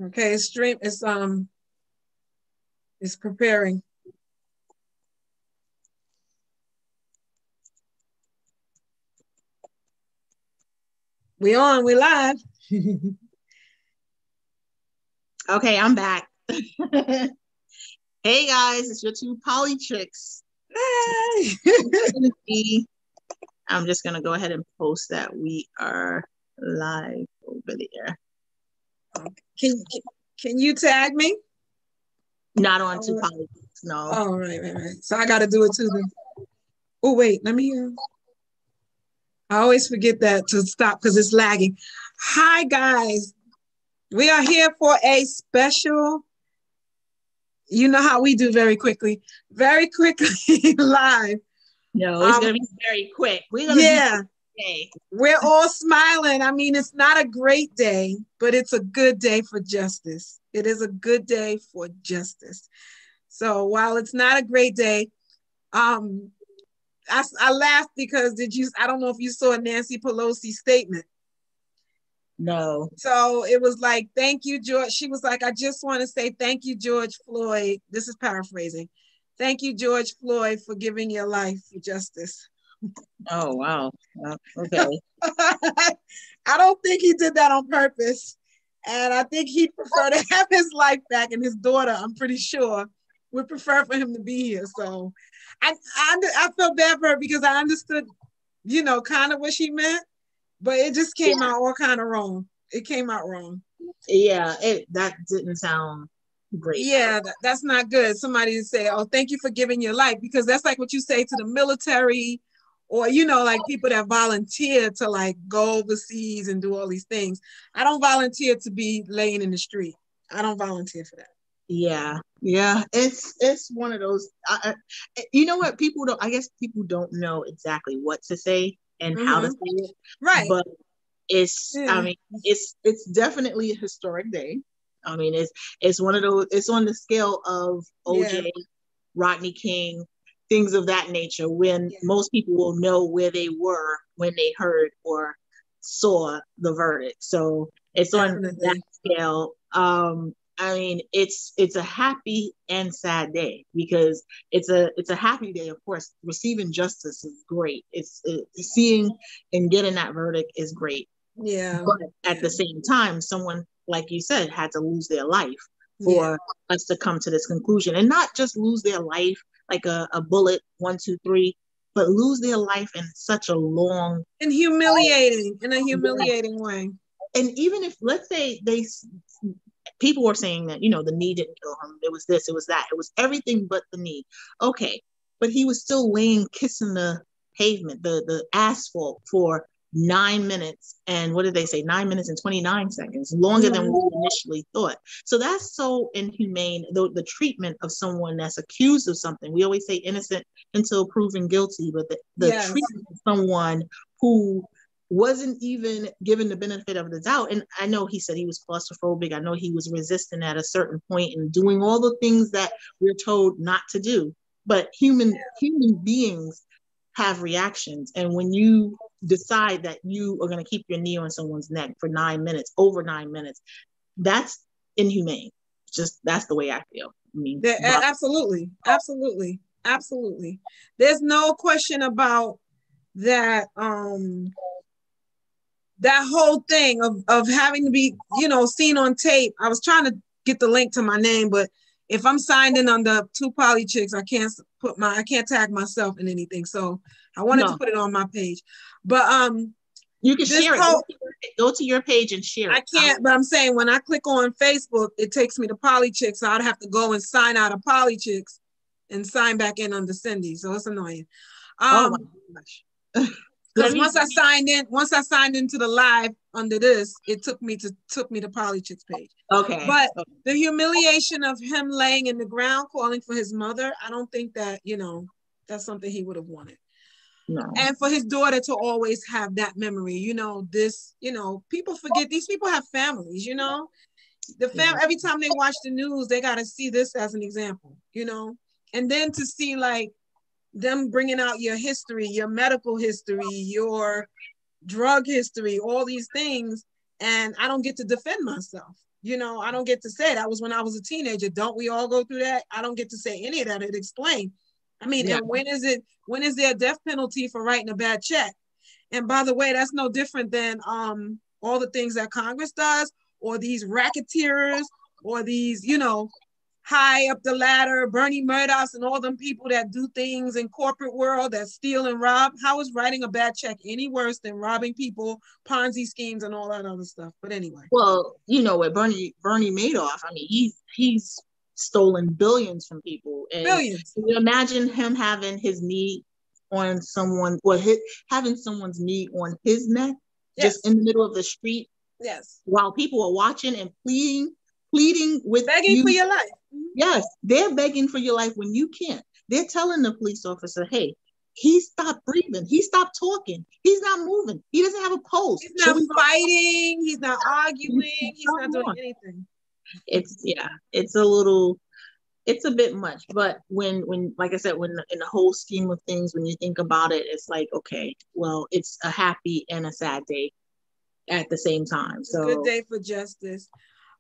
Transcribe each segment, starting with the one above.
Okay, it's preparing. We on, we live. Okay, I'm back. Hey guys, it's your two poly chicks. Hey. I'm just gonna go ahead and post that we are live over there. Can can you tag me? Not on two Oh, poly chicks, no. oh, right. So I got to do it too then. Oh wait, let me. I always forget that to stop because it's lagging. Hi guys, we are here for a special. You know how we do very quickly live. No, it's Um, gonna be very quick. We're gonna be yeah, today. we're all smiling. I mean, it's not a great day, but it's a good day for justice. It is a good day for justice. So while it's not a great day, um, I laughed because I don't know if you saw Nancy Pelosi's statement. No. So it was like, thank you, George. She was like, I just want to say thank you, George Floyd. This is paraphrasing. Thank you, George Floyd, for giving your life for justice. Oh wow. Okay. I don't think he did that on purpose. And I think he'd prefer to have his life back, and his daughter, I'm pretty sure, would prefer for him to be here. So I felt bad for her because I understood, kind of what she meant, but it just came out all kind of wrong. It came out wrong. Yeah, that didn't sound great. Yeah, that's not good. Somebody to say, oh, thank you for giving your life, because that's like what you say to the military, or like people that volunteer to like go overseas and do all these things. I don't volunteer to be laying in the street. I don't volunteer for that. Yeah, it's one of those. You know what? People don't. I guess people don't know exactly what to say and how to say it. Right. But it's. Yeah. I mean, it's definitely a historic day. I mean, it's one of those. It's on the scale of OJ, Yeah. Rodney King, things of that nature. When most people will know where they were when they heard or saw the verdict. So it's on that Definitely. scale. I mean, it's a happy and sad day because it's a happy day, of course. Receiving justice is great. It's seeing and getting that verdict is great. Yeah. But at the same time, someone like you said had to lose their life Yeah. for us to come to this conclusion, and not just lose their life like a bullet, 1, 2, 3, but lose their life in such a long And humiliating in a humiliating way. and even if let's say people were saying that the knee didn't kill him, it was this, it was that, it was everything but the knee. Okay, but he was still laying kissing the pavement, the asphalt for 9 minutes, and what did they say, 9 minutes and 29 seconds, longer than we initially thought. So that's so inhumane, the treatment of someone that's accused of something. We always say innocent until proven guilty, but the treatment of someone who wasn't even given the benefit of the doubt. And I know he said he was claustrophobic. I know he was resistant at a certain point and doing all the things that we're told not to do. But human beings have reactions. And when you decide that you are going to keep your knee on someone's neck for 9 minutes, over 9 minutes, that's inhumane. Just that's the way I feel. I mean, absolutely. There's no question about that. That whole thing of having to be, seen on tape. I was trying to get the link to my name, but if I'm signed in on the two poly chicks, I can't tag myself in anything. So I wanted to put it on my page. But you can share it. Go to your page and share it. I can't, but I'm saying when I click on Facebook, it takes me to poly chicks. So I'd have to go and sign out of poly chicks and sign back in under Cindy. So it's annoying. Oh my gosh. Because once I signed into the live under this, it took me to Poly Chick's page. Okay. But the humiliation of him laying in the ground calling for his mother, I don't think that, that's something he would have wanted. No. And for his daughter to always have that memory, people forget these people have families, every time they watch the news, they got to see this as an example, and then to see like them bringing out your history, your medical history, your drug history, all these things, and I don't get to defend myself. You know, I don't get to say that was when I was a teenager. Don't we all go through that? I don't get to say any of that. It explained. I mean, Yeah. and when is there a death penalty for writing a bad check? And by the way, that's no different than all the things that Congress does, or these racketeers, or these, you know, high up the ladder, Bernie Murdochs and all them people that do things in corporate world that steal and rob. How is writing a bad check any worse than robbing people, Ponzi schemes, and all that other stuff? But anyway. Well, you know, with Bernie Madoff, I mean, he's stolen billions from people, and Billions. can you imagine him having his knee on someone, or having someone's knee on his neck, Yes. just in the middle of the street, yes, while people are watching and pleading with begging you for your life. Yes, they're begging for your life when you can't. They're telling the police officer, hey, he stopped breathing. He stopped talking. He's not moving. He doesn't have a pulse. He's not fighting. He's not arguing. He's not doing anything. It's a bit much. But when like I said, when in the whole scheme of things, when you think about it, it's like, okay, well, it's a happy and a sad day at the same time. So good day for justice.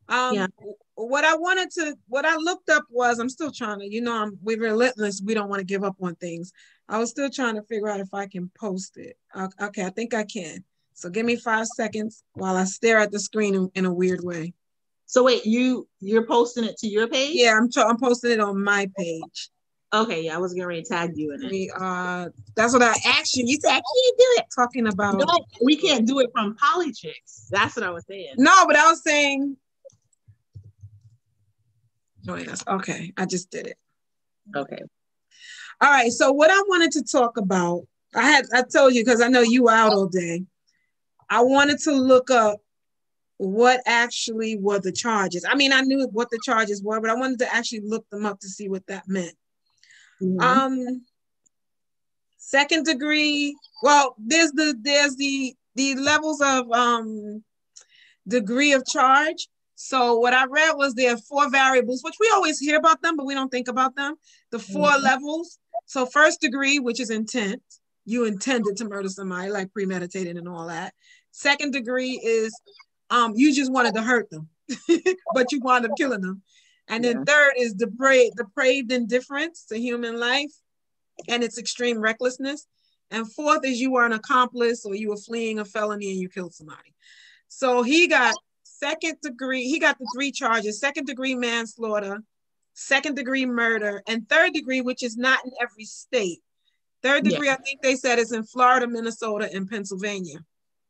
What I looked up was, I'm still trying to, you know, we're relentless. We don't want to give up on things. I was still trying to figure out if I can post it. Okay, I think I can. So give me 5 seconds while I stare at the screen in a weird way. So wait, you're posting it to your page? Yeah, I'm posting it on my page. Okay, yeah, I was getting ready to tag you in it. That's what I asked you. You said I can't do it. Talking about no, we can't do it from Polychicks. That's what I was saying. No, but I was saying. Join us. Okay, I just did it. Okay. All right. So what I wanted to talk about, I told you because I know you were out all day. I wanted to look up what actually were the charges. I mean, I knew what the charges were, but I wanted to actually look them up to see what that meant. Mm-hmm. Second degree. Well, there's the levels of degree of charge. So what I read was there are 4 variables, which we always hear about them, but we don't think about them. The 4 levels. So first degree, which is intent. You intended to murder somebody, like premeditated and all that. Second degree is you just wanted to hurt them, but you wound up killing them. And then third is depraved indifference to human life and its extreme recklessness. And fourth is you were an accomplice or you were fleeing a felony and you killed somebody. So he got second degree, he got the 3 charges: second degree manslaughter, second degree murder, and third degree, which is not in every state. Third degree, I think they said, is in Florida, Minnesota, and Pennsylvania.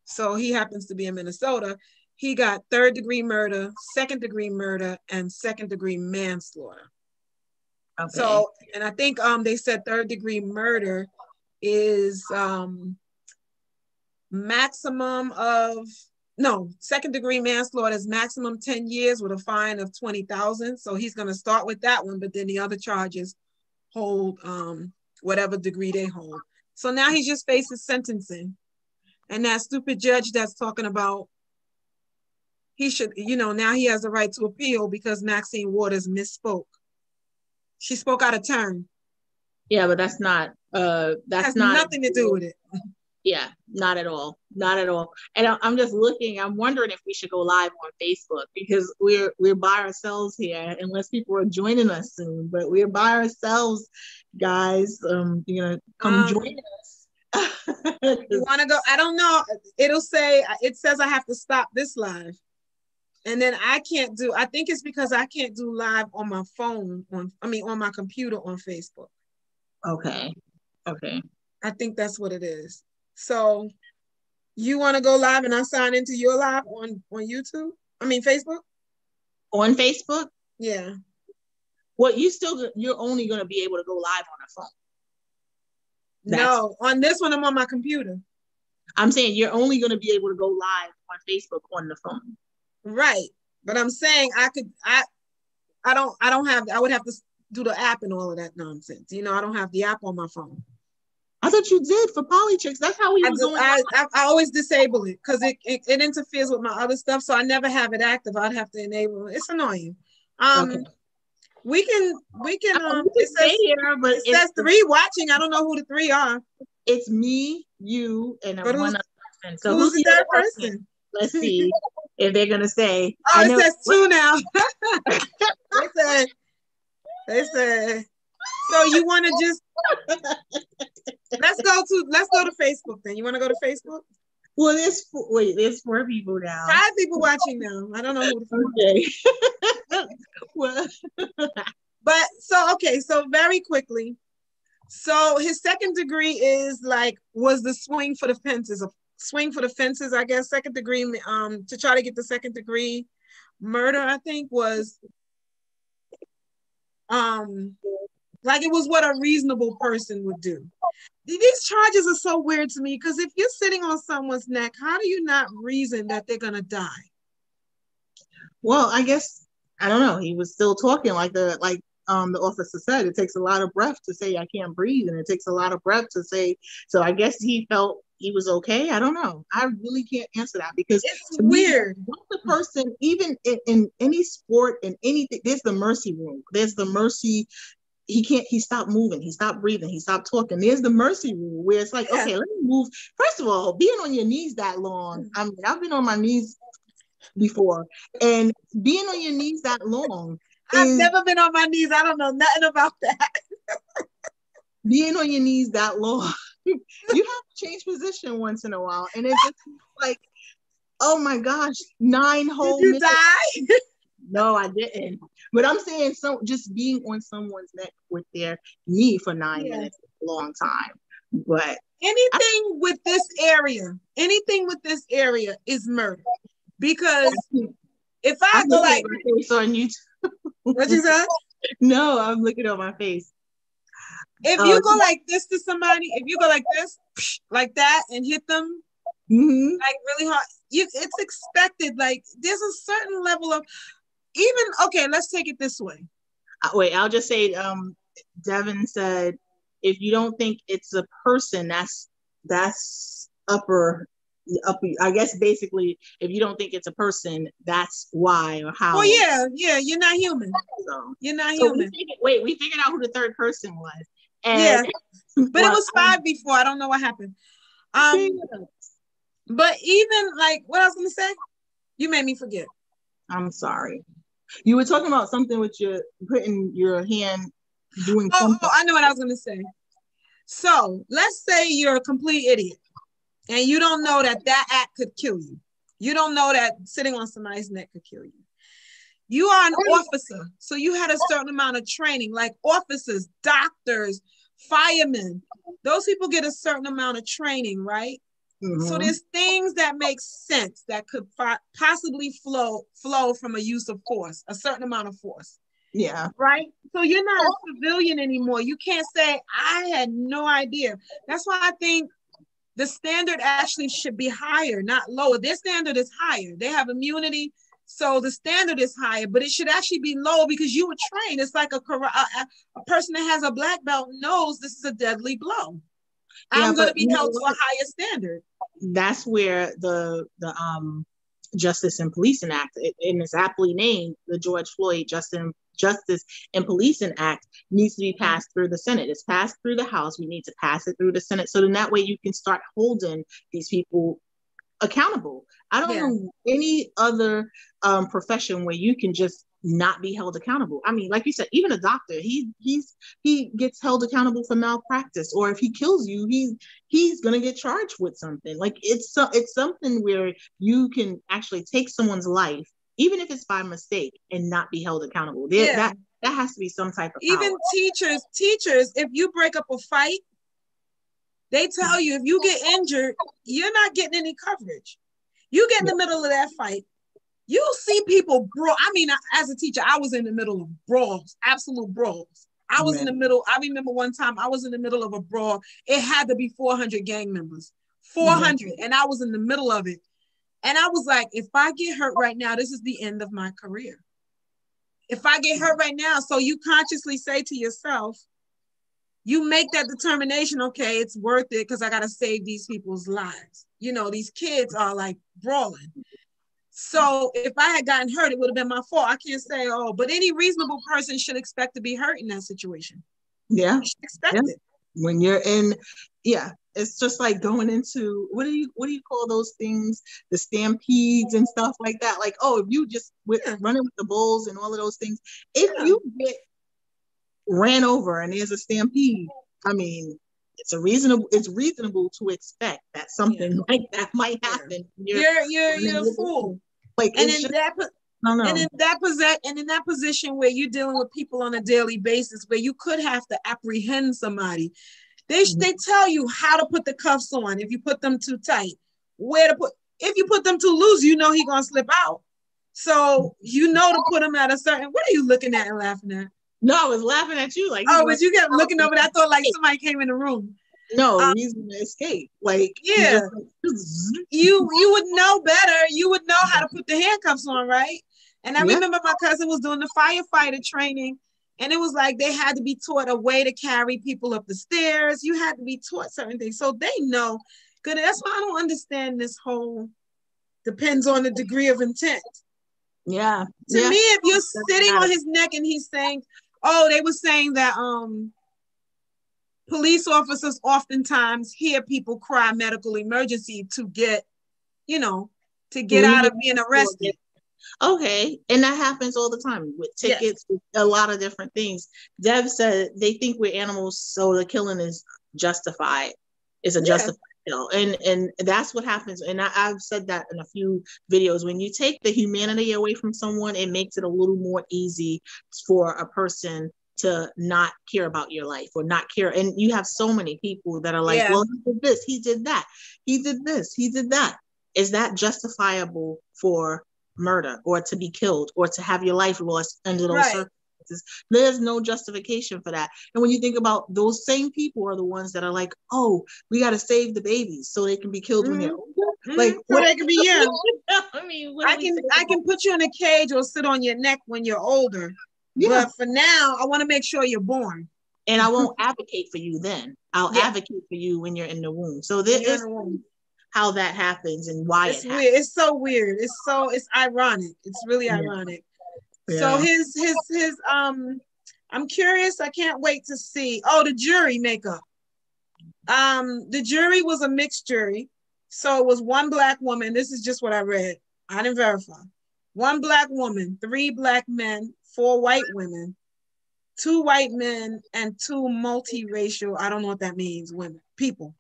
So he happens to be in Minnesota. He got third degree murder, second degree murder, and second degree manslaughter. Okay. So, and I think they said third degree murder is maximum of, no, second degree manslaughter is maximum 10 years with a fine of $20,000. So he's going to start with that one, but then the other charges hold whatever degree they hold. So now he just faces sentencing. And that stupid judge that's talking about he should, you know, now he has the right to appeal because Maxine Waters misspoke. She spoke out of turn. Yeah, but that's not has nothing to do with it. Yeah, not at all. Not at all. And I'm just looking, I'm wondering if we should go live on Facebook because we're by ourselves here, unless people are joining us soon, but we're by ourselves, guys. You're gonna come join us. You wanna go? I don't know. It says I have to stop this live. And then I think it's because I can't do live on my phone, on my computer on Facebook. Okay. I think that's what it is. So you want to go live and I sign into your live on YouTube? Facebook? On Facebook? Yeah. Well, you're only going to be able to go live on a phone. No, on this one, I'm on my computer. I'm saying you're only going to be able to go live on Facebook on the phone. Right. But I'm saying I would have to do the app and all of that nonsense. You know, I don't have the app on my phone. I thought you did for Polychicks. That's how we were doing. I always disable it because it interferes with my other stuff. So I never have it active. I'd have to enable it. It's annoying. Okay. We can it says 3 watching. I don't know who the 3 are. It's me, you, and one other person. So who's the third person? Let's see if they're gonna say. Oh, I it know. says 2 now. They said. So you want to just let's go to Facebook then. You want to go to Facebook? Well, there's 4 people now. 5 people watching now. I don't know who the okay. Well, but so very quickly. So his second degree is was the swing for the fences, I guess. Second degree, to try to get the second degree murder, I think was it was what a reasonable person would do. These charges are so weird to me because if you're sitting on someone's neck, how do you not reason that they're gonna die? Well, I guess I don't know. He was still talking the officer said. It takes a lot of breath to say I can't breathe, and it takes a lot of breath to say. So I guess he felt he was okay. I don't know. I really can't answer that because it's weird. Once the person, even in any sport, in anything, there's the mercy room. There's the mercy. He stopped moving, he stopped breathing, he stopped talking. There's the mercy rule where it's like, okay, let me move. First of all, being on your knees that long, I mean, I've been on my knees before, and being on your knees that long. I've never been on my knees. I don't know nothing about that. Being on your knees that long, you have to change position once in a while, and it's just like, oh my gosh, 9 whole Did you minutes. Die? No, I didn't. But I'm saying, so just being on someone's neck with their knee for 9 minutes is a long time. But anything with this area is murder. Because if I go like on YouTube. What you said? No, I'm looking at my face. If you go like this to somebody, if you go like this, like that, and hit them really hard, it's expected. There's a certain level of let's take it this way. Wait, I'll just say, Devin said, if you don't think it's a person, that's upper. I guess basically, if you don't think it's a person, that's why or how. Well, yeah, you're not human. So, you're not human. We figured out who the third person was. And, but it was 5 before. I don't know what happened. But even what I was gonna say, you made me forget. I'm sorry. You were talking about something with putting your hand doing something. Oh, I know what I was gonna say. So let's say you're a complete idiot and you don't know that act could kill you. You don't know that sitting on somebody's neck could kill you. You are an officer, so you had a certain amount of training, like officers, doctors, firemen. Those people get a certain amount of training, right? Mm-hmm. So there's things that make sense that could possibly flow from a use of force, a certain amount of force. Yeah. Right? So you're not a civilian anymore. You can't say, I had no idea. That's why I think the standard actually should be higher, not lower. Their standard is higher. They have immunity. So the standard is higher, but it should actually be low because you were trained. It's like a person that has a black belt knows this is a deadly blow. Yeah, I'm going to be held to a higher standard. That's where the Justice and Policing Act, and it's aptly named the George Floyd Justice and Policing Act, needs to be passed through the Senate. It's passed through the House. We need to pass it through the Senate. So then that way you can start holding these people accountable. I don't know any other profession where you can just not be held accountable. I mean, like you said, even a doctor, he gets held accountable for malpractice, or if he kills you, he's gonna get charged with something. Like it's something where you can actually take someone's life, even if it's by mistake, and not be held accountable. That has to be some type of power. Even teachers, if you break up a fight, they tell you if you get injured, you're not getting any coverage. You get in the middle of that fight, you'll see people brawl. I mean, as a teacher, I was in the middle of brawls, absolute brawls. I was in the middle. I remember one time I was in the middle of a brawl. It had to be 400 gang members, 400. And I was in the middle of it. And I was like, if I get hurt right now, this is the end of my career. If I get hurt right now, so you consciously say to yourself, you make that determination, okay, it's worth it because I got to save these people's lives. You know, these kids are like brawling. So if I had gotten hurt, it would have been my fault. I can't say, but any reasonable person should expect to be hurt in that situation. Yeah. You should expect it. When you're in, It's just like going into what do you call those things? The stampedes and stuff like that. Like, oh, if you just running with the bulls and all of those things, if you get ran over and there's a stampede, I mean, it's reasonable to expect that something like that might happen. You're a fool. Like, and in that position where you're dealing with people on a daily basis, where you could have to apprehend somebody, they tell you how to put the cuffs on. If you put them too tight, where to put. If you put them too loose, you know he's gonna slip out. So you know to put him at a certain. What are you looking at and laughing at? No, I was laughing at you. Like, oh, but you kept looking over. I thought like somebody came in the room. No reason to escape. Like, yeah, you would know better. You would know how to put the handcuffs on, right? And I remember my cousin was doing the firefighter training, and it was like they had to be taught a way to carry people up the stairs. You had to be taught certain things, so they know. Good. That's why I don't understand this whole depends on the degree of intent. Yeah. To me, if you're sitting on his neck and he's saying, "Oh, they were saying that police officers oftentimes hear people cry medical emergency to get, out of being arrested." Okay, and that happens all the time with tickets, with a lot of different things. Dev said they think we're animals, so the killing is justified. It's a justified kill, and that's what happens. And I've said that in a few videos. When you take the humanity away from someone, it makes it a little more easy for a person to not care about your life or not care. And you have so many people that are like, well, he did this, he did that, he did this, he did that. Is that justifiable for murder or to be killed or to have your life lost under those circumstances? There's no justification for that. And when you think about those same people are the ones that are like, oh, we got to save the babies so they can be killed when they're older. Like, so they can be young. I mean, I can put you in a cage or sit on your neck when you're older. But for now, I want to make sure you're born. And I won't advocate for you then. I'll advocate for you when you're in the womb. So this is how that happens and why it's weird. It's so weird. It's ironic. It's really ironic. So his I'm curious. I can't wait to see. Oh, the jury makeup. The jury was a mixed jury. So it was one black woman. This is just what I read. I didn't verify. One black woman, 3 black men, 4 white women, 2 white men, and 2 multiracial, I don't know what that means, people.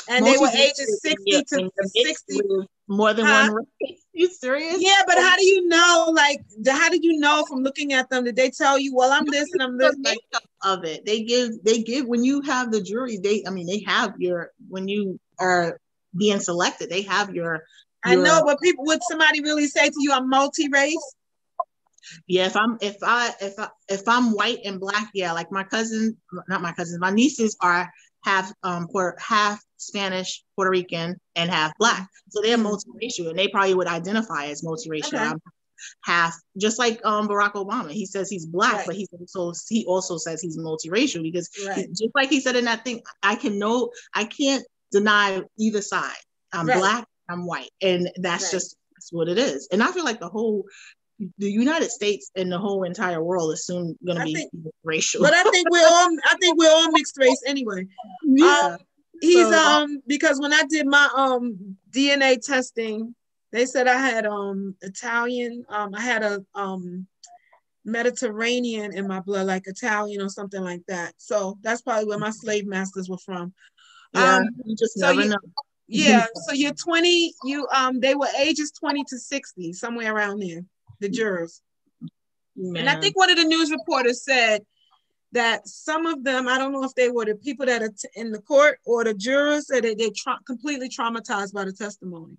And they were ages 60 to 60. More than one race. You serious? Yeah, but how do you know? Like, how did you know from looking at them? Did they tell you, well, I'm this and I'm this? Like, of it. They give when you have the jury, they have when you are being selected, they have your I know, but would somebody really say to you, I'm multi-race? Yeah, if I'm white and black, like my nieces are half Spanish, Puerto Rican, and half black. So they're multiracial, and they probably would identify as multiracial. Okay. I'm half, just like Barack Obama. He says he's black, but he also says he's multiracial because just like he said in that thing, I can't deny either side. I'm black, I'm white, and that's what it is. And I feel like the United States and the whole entire world is soon going to be racial. But I think we're all mixed race anyway. Yeah. He's because when I did my DNA testing, they said I had Italian. I had a Mediterranean in my blood, like Italian or something like that. So that's probably where my slave masters were from. You just never know. Yeah. So you're 20. They were ages 20 to 60, somewhere around there. The jurors. Man. And I think one of the news reporters said that some of them, I don't know if they were the people that are in the court or the jurors, that they completely traumatized by the testimony.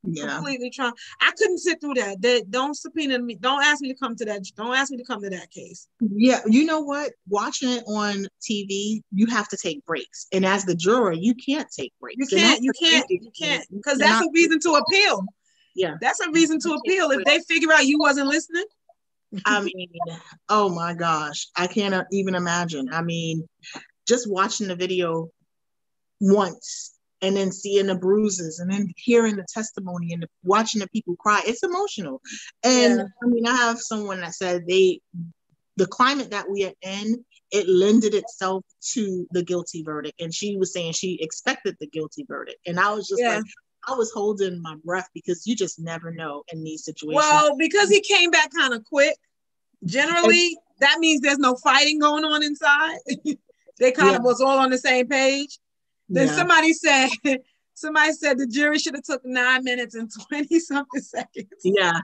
Yeah. Completely I couldn't sit through that. They don't subpoena me. Don't ask me to come to that. Don't ask me to come to that case. Yeah. You know what? Watching it on TV, you have to take breaks. And as the juror, you can't take breaks. You can't. Because that's a reason to appeal. Yeah. That's a reason to appeal. If they figure out you wasn't listening. I mean, oh my gosh. I can't even imagine. I mean, just watching the video once and then seeing the bruises and then hearing the testimony and watching the people cry, it's emotional. And I mean, I have someone that said the climate that we are in, it lended itself to the guilty verdict. And she was saying she expected the guilty verdict. And I was just like, I was holding my breath because you just never know in these situations. Well, because he came back kind of quick, generally, that means there's no fighting going on inside. They kind of was all on the same page. Then somebody said the jury should have took 9 minutes and 20 something seconds. Yeah.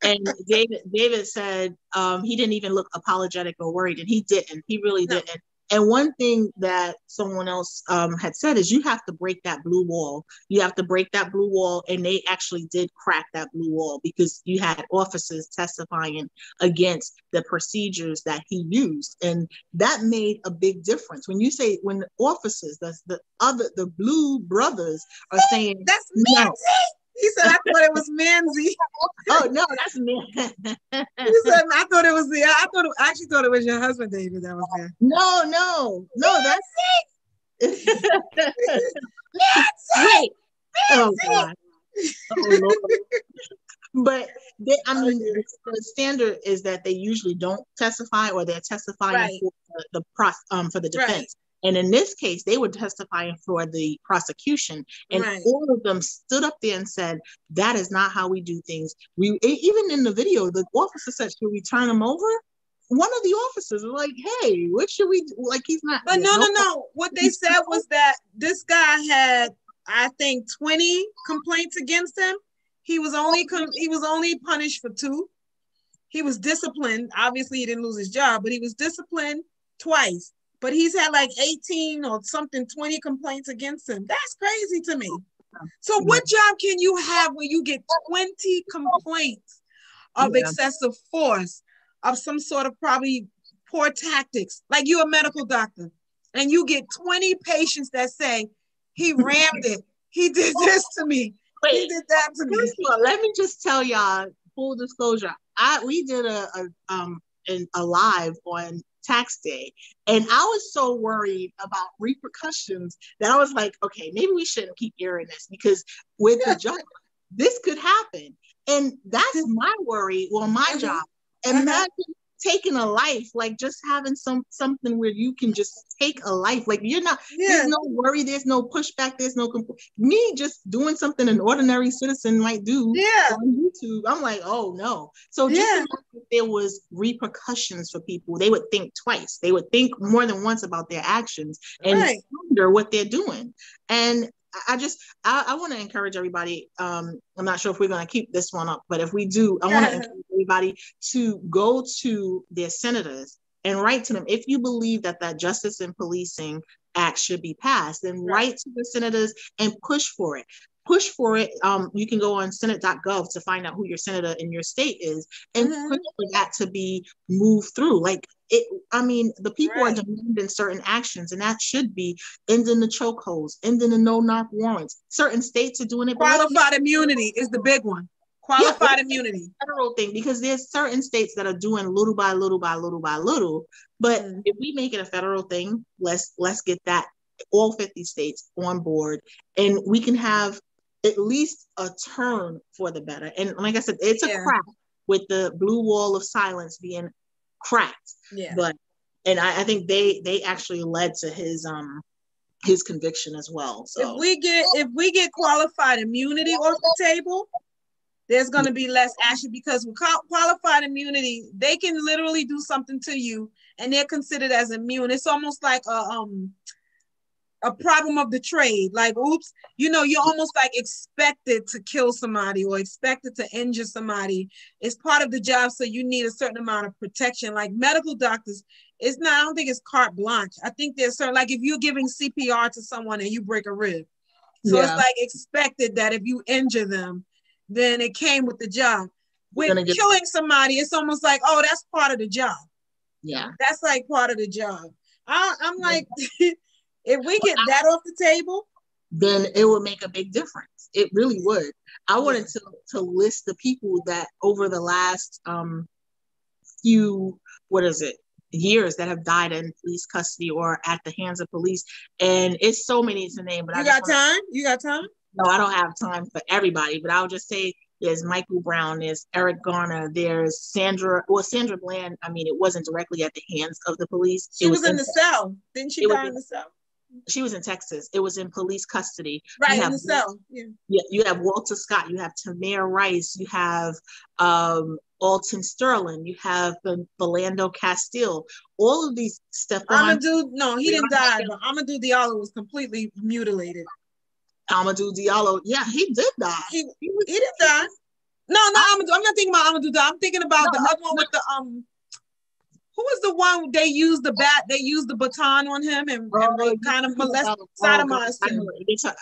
And David said he didn't even look apologetic or worried, and he didn't. He really didn't. And one thing that someone else had said is you have to break that blue wall. You have to break that blue wall, and they actually did crack that blue wall because you had officers testifying against the procedures that he used, and that made a big difference. When you say when the officers, the blue brothers are saying that's Manzi. He said, I thought it was Manzi. Oh no, that's me. He said, I actually thought it was your husband, David, that was there. No, that's Wait. Oh God. Oh Lord. But the standard is that they usually don't testify, or they're testifying for the defense. Right. And in this case, they were testifying for the prosecution, and all of them stood up there and said, "That is not how we do things." Even in the video, the officer said, "Should we turn him over?" One of the officers was like, "Hey, what should we do?" Like, he's not. But no. What they said was that this guy had, I think, 20 complaints against him. He was only punished for 2. He was disciplined. Obviously, he didn't lose his job, but he was disciplined twice. But he's had like 18 or something, 20 complaints against him. That's crazy to me. So what job can you have where you get 20 complaints of excessive force, of some sort of probably poor tactics? Like, you're a medical doctor and you get 20 patients that say, he rammed it. He did this to me. He did that to me. Well, let me just tell y'all, full disclosure, we did a live on tax day, and I was so worried about repercussions that I was like, okay, maybe we shouldn't keep airing this, because with the job, this could happen. And that's my worry. Well, my job. Imagine taking a life, like just having something where you can just take a life. Like, you're not, there's no worry, there's no pushback, there's no me just doing something an ordinary citizen might do on YouTube. I'm like, oh no. So just if there was repercussions for people, they would think twice. They would think more than once about their actions and wonder what they're doing. And I want to encourage everybody. I'm not sure if we're going to keep this one up, but if we do, I want to encourage everybody to go to their senators and write to them. If you believe that Justice in Policing Act should be passed, then write to the senators and push for it. Push for it. You can go on senate.gov to find out who your senator in your state is, and push for that to be moved through. Like, the people are demanding certain actions, and that should be ending the chokeholds, ending the no-knock warrants. Certain states are doing it. Qualified immunity is the big one. Qualified immunity. Federal thing, because there's certain states that are doing little by little by little by little. But if we make it a federal thing, let's get that all 50 states on board, and we can have at least a turn for the better. And like I said, it's a crack with the blue wall of silence being cracked. But I think they actually led to his conviction as well. So if we get qualified immunity off the table, there's going to be less action, because with qualified immunity, they can literally do something to you and they're considered as immune. It's almost like a problem of the trade. Like, oops, you're almost like expected to kill somebody or expected to injure somebody. It's part of the job, so you need a certain amount of protection. Like medical doctors, I don't think it's carte blanche. I think there's certain, like if you're giving CPR to someone and you break a rib, so it's like expected that if you injure them, then it came with the job. With killing somebody, it's almost like, oh, that's part of the job. Yeah, that's like part of the job. I'm like, if we get that off the table, then it would make a big difference. It really would. I wanted to list the people that over the last few years that have died in police custody or at the hands of police, and it's so many to name. But you got time? No, I don't have time for everybody, but I'll just say there's Michael Brown, there's Eric Garner, there's Sandra Bland. I mean, it wasn't directly at the hands of the police. She was in the cell. Didn't she die in the cell? She was in Texas. It was in police custody. Right, in the cell. Yeah. You have Walter Scott. You have Tamir Rice. You have Alton Sterling. You have Philando Castile. All of these stuff. Amadou, no, he didn't die, but Amadou Diallo was completely mutilated. Amadou Diallo, yeah, he did die. He didn't die. No, not Amadou. I'm not thinking about Amadou Diallo. I'm thinking about the other one with the who was the one they used the baton on him and they kind of sodomized him.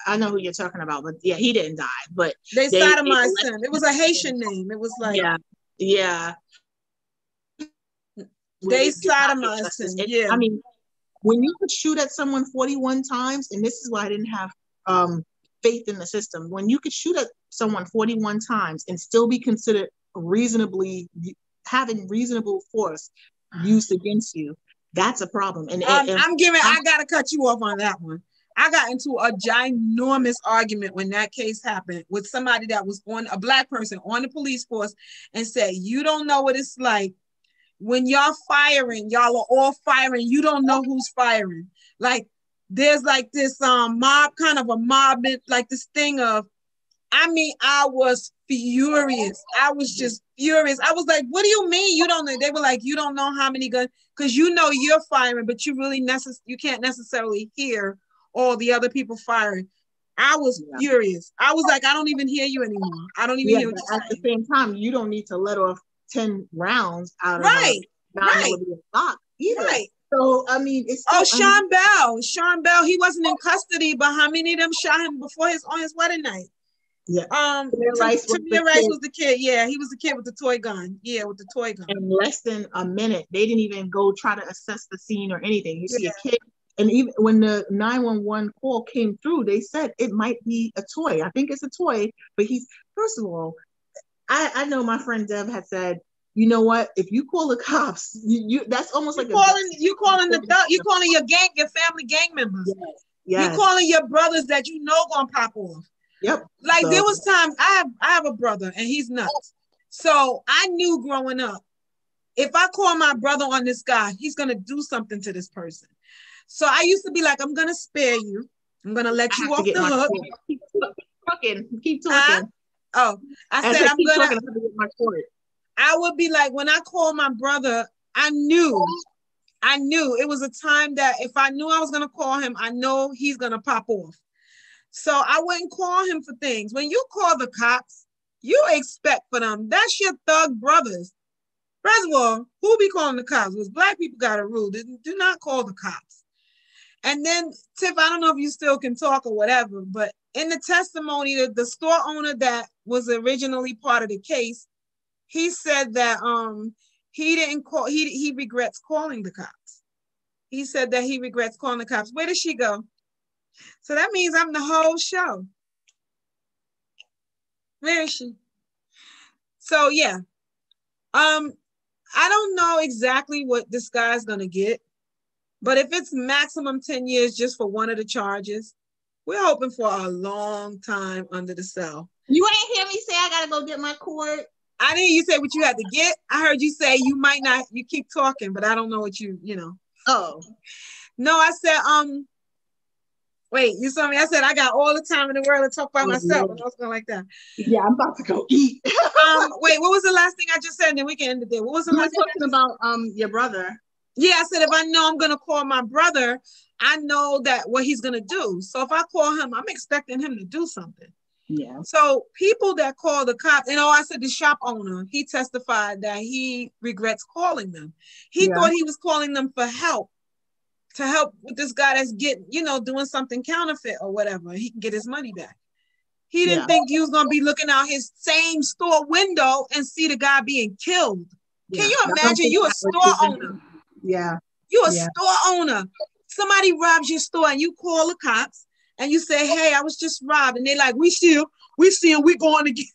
I know who you're talking about, but yeah, he didn't die. But they sodomized him. It was a Haitian name. It was like yeah. They sodomized him. Yeah. I mean, when you could shoot at someone 41 times, and this is why I didn't have faith in the system. When you could shoot at someone 41 times and still be considered having reasonable force used against you, that's a problem. And I gotta cut you off on that one. I got into a ginormous argument when that case happened with somebody that was a Black person on the police force and said, you don't know what it's like when y'all firing, y'all are all firing, you don't know who's firing. Like there's like this mob, kind of a mob, like this thing of, I mean, I was furious. I was just furious. I was like, what do you mean you don't know? They were like, you don't know how many guns, because you know you're firing, but you really you can't necessarily hear all the other people firing. I was furious. I was like, I don't even hear you anymore. I don't even hear what you're saying. At the same time, you don't need to let off 10 rounds out of a 9mm stock either. Right. So, I mean, it's Sean Bell, he wasn't in custody, but how many of them shot him on his wedding night? Yeah. Tamir Rice was the kid. Yeah, he was the kid with the toy gun. Yeah, with the toy gun. In less than a minute, they didn't even go try to assess the scene or anything. You see a kid, and even when the 911 call came through, they said it might be a toy. I think it's a toy, but first of all, I know my friend Deb had said, you know what? If you call the cops, that's almost like you calling your family gang members. Yes. You calling your brothers that you know gonna pop off. Yep. Like there was times I have a brother and he's nuts. So I knew growing up, if I call my brother on this guy, he's gonna do something to this person. So I used to be like, I'm gonna spare you. I'm gonna let you off the hook. Keep talking. I said I'm gonna get my court. I would be like, when I call my brother, I knew it was a time that if I knew I was gonna call him, I know he's gonna pop off. So I wouldn't call him for things. When you call the cops, you expect for them. That's your thug brothers. First of all, who be calling the cops? Because Black people got a rule. Do not call the cops. And then, Tiff, I don't know if you still can talk or whatever, but in the testimony, the store owner that was originally part of the case, he said that he regrets calling the cops. He said that he regrets calling the cops. Where did she go? So that means I'm the whole show. Where is she? So yeah. I don't know exactly what this guy's gonna get, but if it's maximum 10 years just for one of the charges, we're hoping for a long time under the cell. You ain't hear me say I gotta go get my court. I didn't hear you say what you had to get. I heard you say you might not, you keep talking, but I don't know what you know. Oh. No, I said, wait, you saw me? I said, I got all the time in the world to talk by myself. And I was going like that. Yeah, I'm about to go eat. Wait, what was the last thing I just said? And then we can end it there. What was the last thing? You were talking about your brother. Yeah, I said, if I know I'm going to call my brother, I know that what he's going to do. So if I call him, I'm expecting him to do something. Yeah. So people that call the cops, and I said the shop owner, he testified that he regrets calling them. He thought he was calling them for help, to help with this guy that's doing something counterfeit or whatever. He can get his money back. He didn't think he was going to be looking out his same store window and see the guy being killed. Yeah. Can you imagine? You a store owner. Yeah. You a store owner. Somebody robs your store and you call the cops and you say, hey, I was just robbed. And they're like, we see him, we going to get.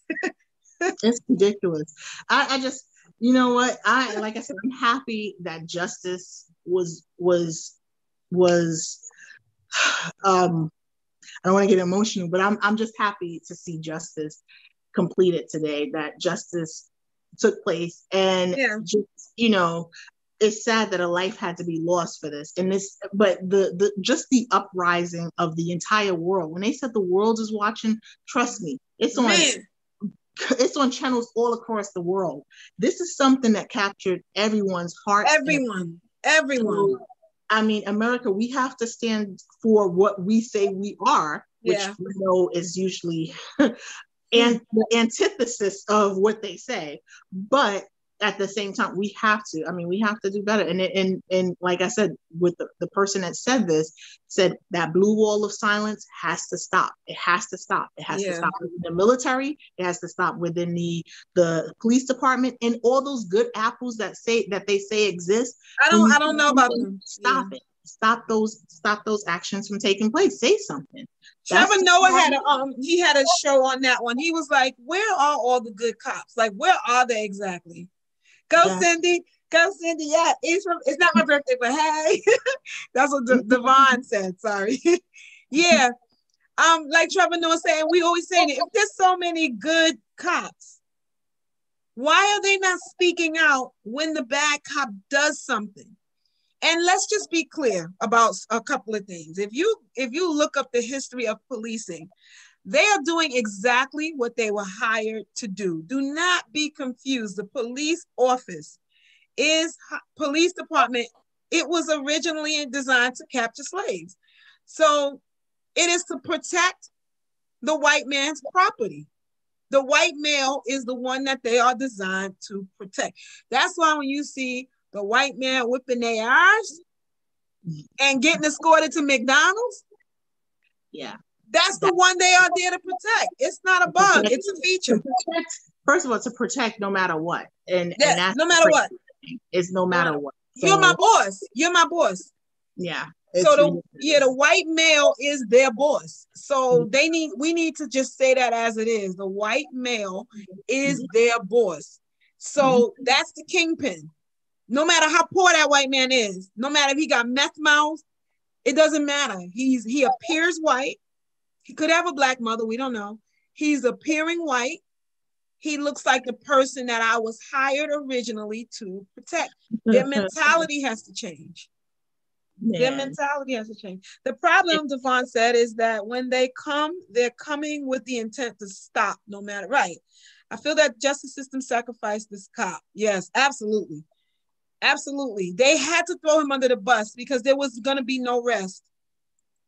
It's ridiculous. I just, you know what? Like I said, I'm happy that justice was I don't want to get emotional, but I'm just happy to see justice. completed today, that justice took place. And Yeah. just, it's sad that a life had to be lost for this. And this, but the just the uprising of the entire world. When they said the world is watching, trust me, it's on channels all across the world. This is something that captured everyone's hearts. Everyone. So, I mean, America, we have to stand for what we say we are, which we know is usually and the antithesis of what they say. But at the same time, we have to do better. And like I said, with the person that said this, said that blue wall of silence has to stop. It has to stop. It has to stop within the military. It has to stop within the police department, and all those good apples that they say exist. I don't know about them. Stop it. Stop those actions from taking place. Say something. Trevor Noah had a show on that one. He was like, where are all the good cops? Like, where are they exactly? Go, Cindy. Go, Cindy. Yeah, it's not my birthday, but hey. That's what Devon said. Sorry. Yeah. Like Trevor Noah saying, we always saying it. If there's so many good cops, why are they not speaking out when the bad cop does something? And let's just be clear about a couple of things. If you look up the history of policing, they are doing exactly what they were hired to do. Do not be confused. The police office police department. It was originally designed to capture slaves. So it is to protect the white man's property. The white male is the one that they are designed to protect. That's why when you see the white man whipping their ass and getting escorted to McDonald's, that's the one they are there to protect. It's not a bug. It's a feature. First of all, to protect no matter what. And that's no matter what. It's no matter what. So, you're my boss. You're my boss. Yeah. So the white male is their boss. So we need to just say that as it is. The white male is their boss. So that's the kingpin. No matter how poor that white man is, no matter if he got meth mouth, it doesn't matter. He appears white. He could have a black mother. We don't know. He's appearing white. He looks like the person that I was hired originally to protect. Their mentality has to change. Their mentality has to change. The problem, Devon said, is that when they come, they're coming with the intent to stop no matter. Right. I feel that justice system sacrificed this cop. Yes, absolutely. Absolutely. They had to throw him under the bus because there was going to be no rest.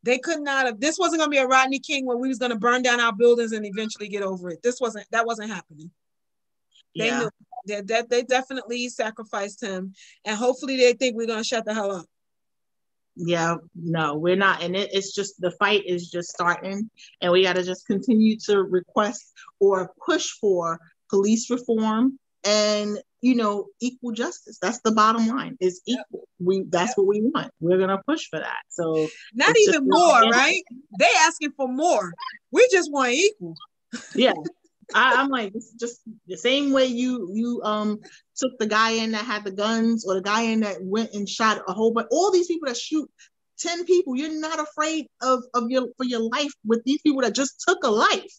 They could not have. This wasn't going to be a Rodney King where we was going to burn down our buildings and eventually get over it. That wasn't happening. They knew that they definitely sacrificed him, and hopefully they think we're going to shut the hell up. Yeah, no, we're not. And it's just, the fight is just starting, and we got to just continue to request or push for police reform and, equal justice. That's the bottom line, is equal. That's what we want. We're going to push for that. So not even more, right? They asking for more. We just want equal. Yeah. I'm like, it's just the same way you took the guy in that had the guns, or the guy in that went and shot a whole bunch. All these people that shoot 10 people, you're not afraid for your life with these people that just took a life,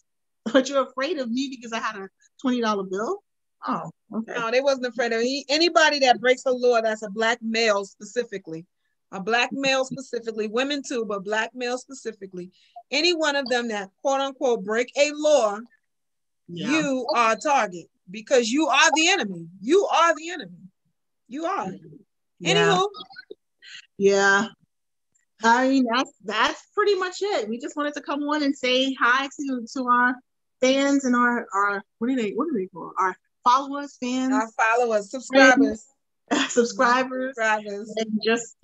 but you're afraid of me because I had a $20 bill. Oh, okay. No, they wasn't afraid of anybody that breaks the law. That's a black male specifically, women too, but black male specifically. Any one of them that quote unquote break a law. You are a target because you are the enemy. You are the enemy. You are. Anywho. Yeah. I mean, that's pretty much it. We just wanted to come on and say hi to our fans and our what do they call our followers, fans, our followers, subscribers, and just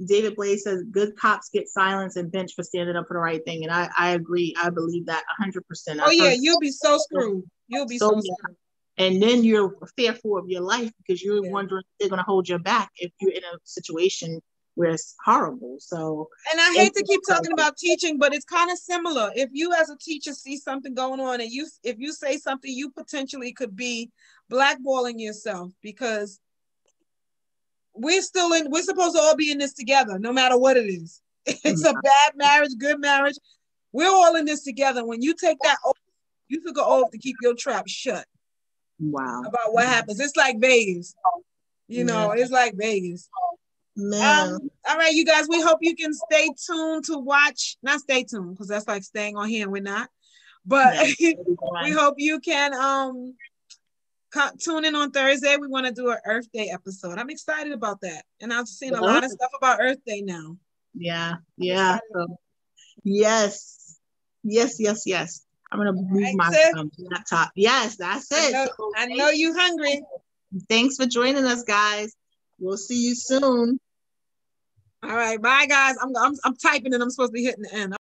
David Blaze says good cops get silenced and benched for standing up for the right thing, and I agree. I believe that 100%. Oh yeah, you'll be so screwed. You'll be so screwed. And then you're fearful of your life because you're wondering if they're going to hold your back if you're in a situation where it's horrible. So, and I hate to keep talking about teaching, but it's kind of similar. If you as a teacher see something going on and if you say something, you potentially could be blackballing yourself, because we're supposed to all be in this together, no matter what it is. It's a bad marriage, good marriage. We're all in this together. When you take that oath, You took an oath to keep your trap shut Wow. about what happens. It's like Vegas. It's like Vegas. Man. All right, you guys, we hope you can stay tuned to watch, not stay tuned, because that's like staying on here and we're not. But we hope you can tune in on Thursday. We want to do an Earth Day episode. I'm excited about that. And I've seen a lot of stuff about Earth Day now. Yeah. So, yes. I'm gonna move my laptop. Yes, that's it. I know you hungry. Thanks for joining us, guys. We'll see you soon. All right, bye, guys. I'm typing and I'm supposed to be hitting the end.